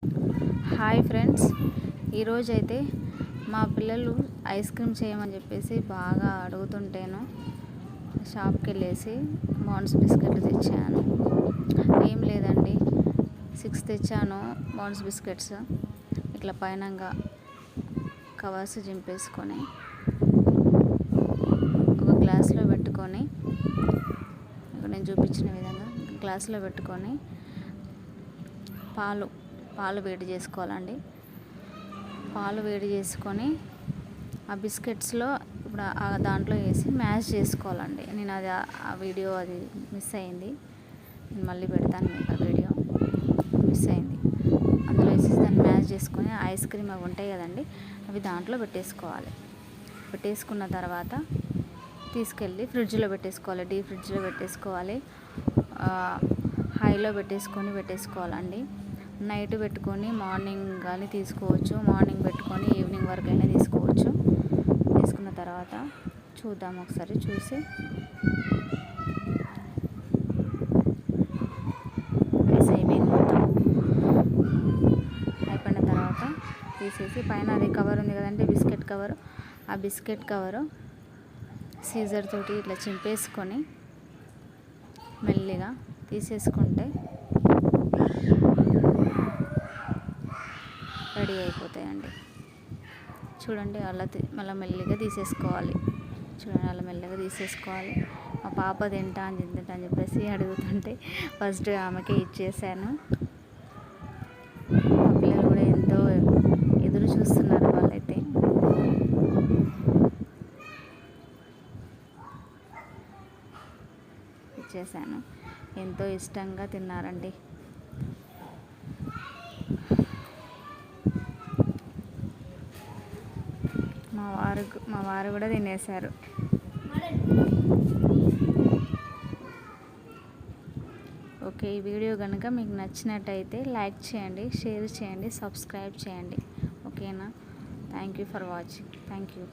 Hi friends, ఈరోజైతే మా పిల్లలు ఐస్ క్రీమ్ చేయమని చెప్పేసి బాగా అడుగుతుంటేను షాప్కి వెళ్ళేసి బాన్స్ బిస్కెట్లు తెచ్చాను. ఏం లేదండి, 6 తెచ్చాను బాన్స్ బిస్కెట్స్. ఇట్లా పైనంగా కవర్స్ చింపేసుకొని ఒక గ్లాస్లో పెట్టుకొని, ఇక్కడ నేను చూపించిన విధంగా గ్లాస్లో పెట్టుకొని పాలు వేడి చేసుకోవాలండి. పాలు వేడి చేసుకొని ఆ బిస్కెట్స్లో ఇప్పుడు దాంట్లో వేసి మ్యాష్ చేసుకోవాలండి. నేను అది ఆ వీడియో అది మిస్ అయింది, నేను మళ్ళీ పెడతాను మీకు. ఆ వీడియో మిస్ అయింది. అందులో వేసి దాన్ని మ్యాష్ చేసుకొని ఐస్ క్రీమ్ అవి ఉంటాయి కదండి, అవి దాంట్లో పెట్టేసుకోవాలి. పెట్టేసుకున్న తర్వాత తీసుకెళ్ళి ఫ్రిడ్జ్లో పెట్టేసుకోవాలి. డీప్ ఫ్రిడ్జ్లో పెట్టేసుకోవాలి. హైలో పెట్టేసుకోవాలండి. నైట్ పెట్టుకొని మార్నింగ్ కానీ తీసుకోవచ్చు, మార్నింగ్ పెట్టుకొని ఈవినింగ్ వరకు అయినా తీసుకోవచ్చు. తీసుకున్న తర్వాత చూద్దాం, ఒకసారి చూసి ఐస్ అయిపోయింది. మొత్తం అయిపోయిన తర్వాత తీసేసి పైన అది కవర్ ఉంది కదండి, బిస్కెట్ కవరు, ఆ బిస్కెట్ కవరు సీజర్ తోటి ఇట్లా చింపేసుకొని మెల్లిగా తీసేసుకుంటే రెడీ అయిపోతాయండి. చూడండి, అలా మళ్ళీ మెల్లిగా తీసేసుకోవాలి. చూడండి, అలా మెల్లగా తీసేసుకోవాలి. మా పాప తింటా అని చెప్పేసి అడుగుతుంటే ఫస్ట్ ఆమెకే ఇచ్చేసాను. మా పిల్లలు కూడా ఎంతో ఎదురు చూస్తున్నారు. వాళ్ళైతే ఇచ్చేసాను, ఎంతో ఇష్టంగా తిన్నారండి. మా వారు కూడా తినేశారు. ఓకే, ఈ వీడియో కనుక మీకు నచ్చినట్టయితే లైక్ చేయండి, షేర్ చేయండి, సబ్స్క్రైబ్ చేయండి. ఓకేనా? Thank you for watching. Thank you.